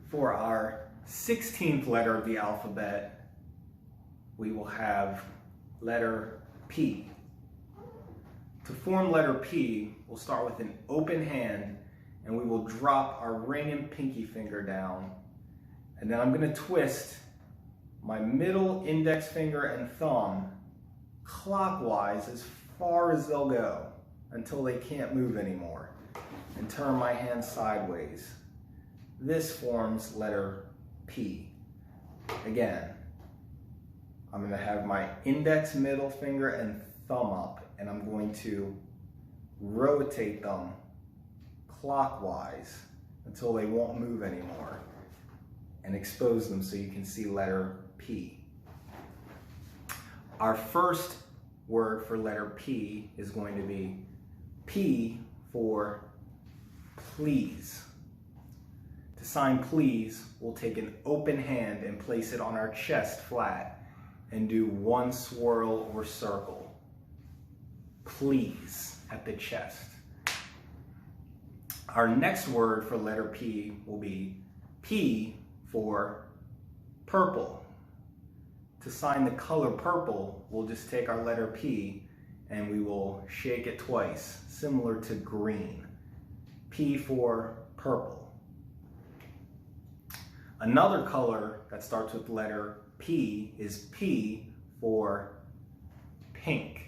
For our 16th letter of the alphabet, we will have letter P. To form letter P, we'll start with an open hand and we will drop our ring and pinky finger down. And then I'm going to twist my middle index finger and thumb clockwise as far as they'll go until they can't move anymore, and turn my hand sideways. This forms letter P. Again, I'm going to have my index, middle finger, and thumb up, and I'm going to rotate them clockwise until they won't move anymore, and expose them so you can see letter P. Our first word for letter P is going to be P for please. To sign please, we'll take an open hand and place it on our chest flat and do one swirl or circle. Please at the chest. Our next word for letter P will be P for purple. To sign the color purple, we'll just take our letter P and we will shake it twice, similar to green. P for purple. Another color that starts with letter P is P for pink.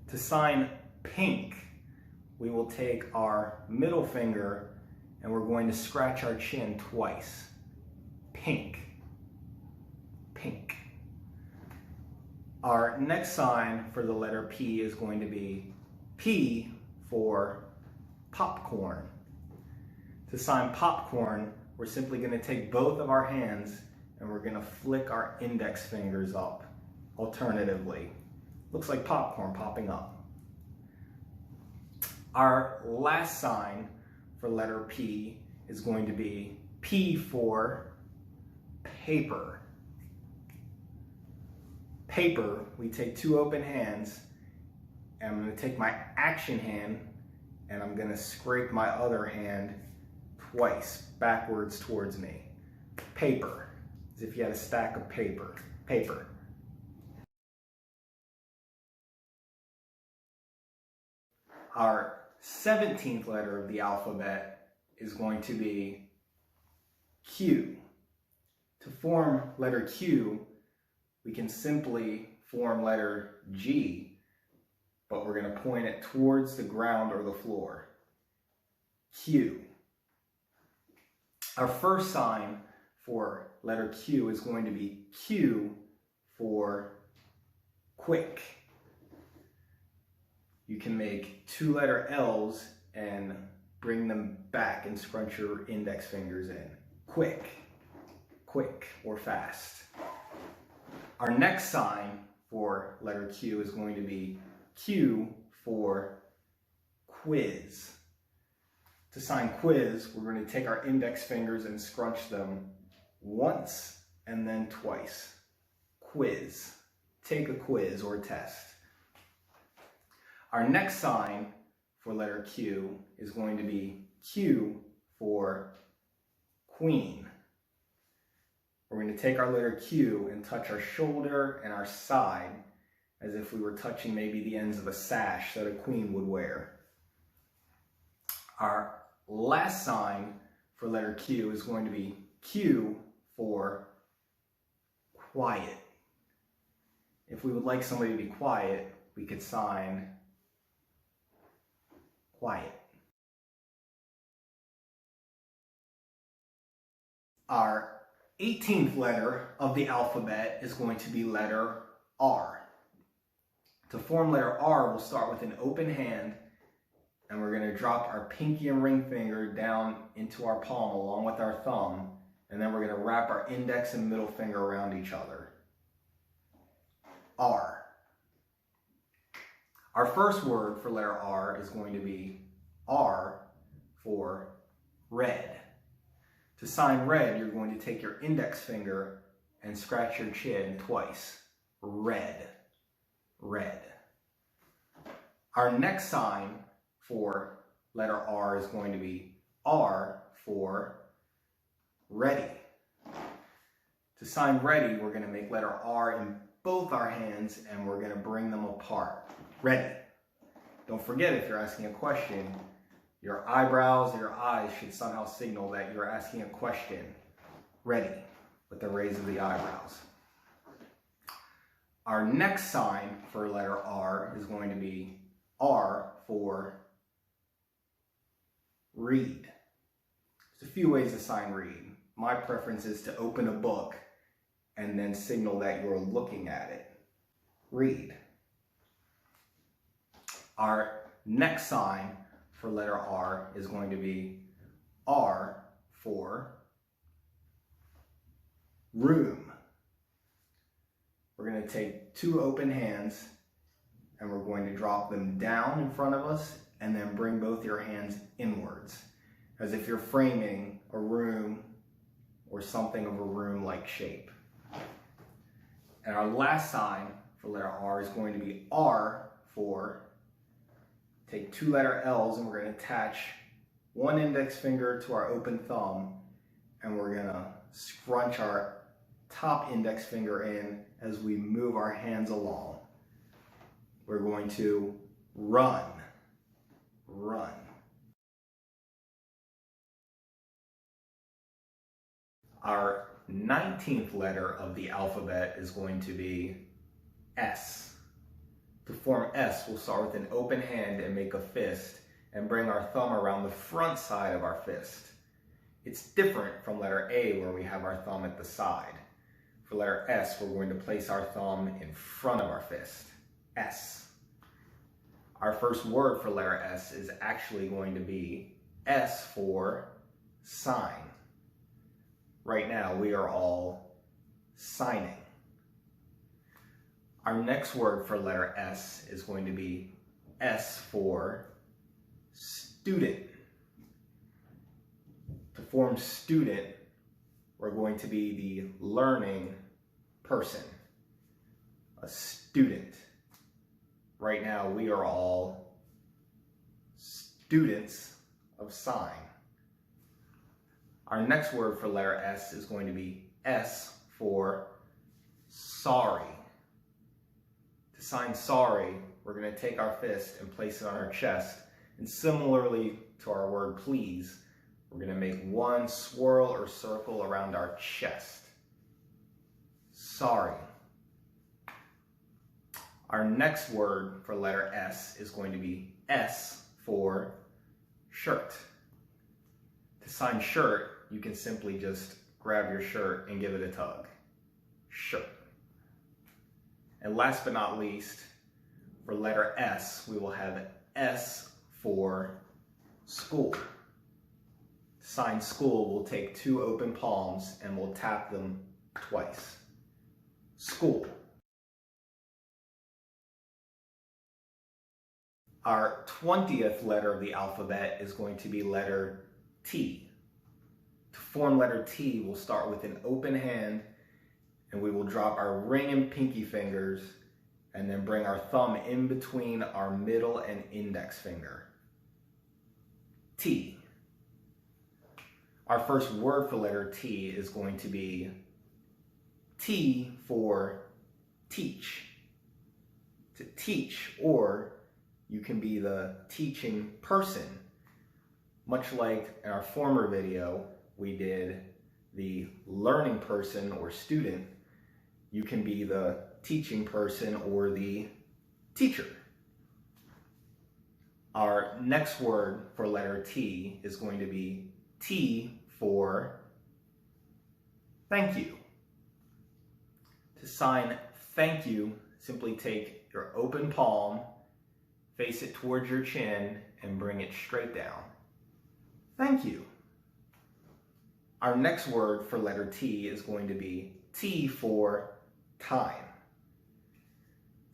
To sign pink, we will take our middle finger and we're going to scratch our chin twice. Pink. Pink. Our next sign for the letter P is going to be P for popcorn. To sign popcorn, we're simply going to take both of our hands and we're going to flick our index fingers up alternatively. Looks like popcorn popping up. Our last sign for letter P is going to be P for paper. Paper, we take two open hands, and I'm going to take my action hand and I'm going to scrape my other hand twice backwards towards me. Paper, as if you had a stack of paper. Paper. Our 17th letter of the alphabet is going to be Q. To form letter Q, we can simply form letter G, but we're going to point it towards the ground or the floor. Q. Our first sign for letter Q is going to be Q for quick. You can make two letter L's and bring them back and scrunch your index fingers in. Quick. Quick or fast. Our next sign for letter Q is going to be Q for quiz. To sign quiz, we're going to take our index fingers and scrunch them once and then twice. Quiz. Take a quiz or a test. Our next sign for letter Q is going to be Q for queen. We're going to take our letter Q and touch our shoulder and our side as if we were touching maybe the ends of a sash that a queen would wear. Our last sign for letter Q is going to be Q for quiet. If we would like somebody to be quiet, we could sign quiet. Our 18th letter of the alphabet is going to be letter R. To form letter R, we'll start with an open hand and we're going to drop our pinky and ring finger down into our palm along with our thumb, and then we're going to wrap our index and middle finger around each other. R. Our first word for letter R is going to be R for red. To sign red, you're going to take your index finger and scratch your chin twice. Red. Red. Our next sign for letter R is going to be R for ready. To sign ready, we're going to make letter R in both our hands and we're going to bring them apart. Ready. Don't forget, if you're asking a question, your eyebrows or your eyes should somehow signal that you're asking a question. Ready, with the raise of the eyebrows. Our next sign for letter R is going to be R for read. There's a few ways to sign read. My preference is to open a book and then signal that you're looking at it. Read. Our next sign for letter R is going to be R for room. We're going to take two open hands and we're going to drop them down in front of us and then bring both your hands inwards, as if you're framing a room or something of a room-like shape. And our last sign for letter R is going to be R for, take two letter L's and we're going to attach one index finger to our open thumb and we're going to scrunch our top index finger in as we move our hands along. We're going to run, run. Our 19th letter of the alphabet is going to be S. To form S, we'll start with an open hand and make a fist and bring our thumb around the front side of our fist. It's different from letter A where we have our thumb at the side. For letter S, we're going to place our thumb in front of our fist. S. Our first word for letter S is actually going to be S for sign. Right now, we are all signing. Our next word for letter S is going to be S for student. To form student, we're going to be the learning person, a student. Right now, we are all students of sign. Our next word for letter S is going to be S for sorry. To sign sorry, we're going to take our fist and place it on our chest. And similarly to our word please, we're going to make one swirl or circle around our chest. Sorry. Our next word for letter S is going to be S for shirt. To sign shirt, you can simply just grab your shirt and give it a tug. Shirt. And last but not least, for letter S, we will have S for school. To sign school, we'll take two open palms and we'll tap them twice. School. Our 20th letter of the alphabet is going to be letter T. To form letter T, we'll start with an open hand and we will drop our ring and pinky fingers and then bring our thumb in between our middle and index finger. T. Our first word for letter T is going to be T for teach. To teach, or you can be the teaching person. Much like in our former video, we did the learning person or student. You can be the teaching person or the teacher. Our next word for letter T is going to be T for thank you. To sign thank you, simply take your open palm, face it towards your chin, and bring it straight down. Thank you. Our next word for letter T is going to be T for time.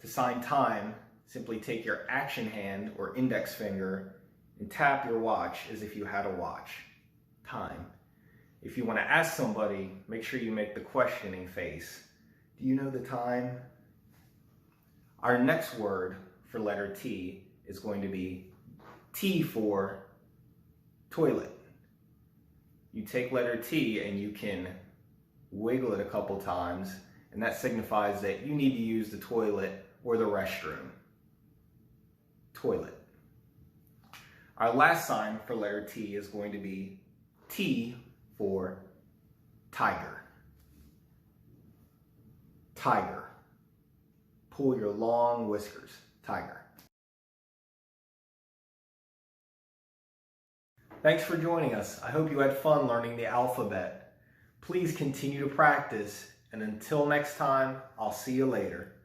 To sign time, simply take your action hand or index finger and tap your watch as if you had a watch. Time. If you want to ask somebody, make sure you make the questioning face. Do you know the time? Our next word for letter T is going to be T for toilet. you take letter T and you can wiggle it a couple times, and that signifies that you need to use the toilet or the restroom. Toilet. Our last sign for letter T is going to be T for tiger. Tiger. Pull your long whiskers. Tiger. Thanks for joining us. I hope you had fun learning the alphabet. Please continue to practice, and until next time, I'll see you later.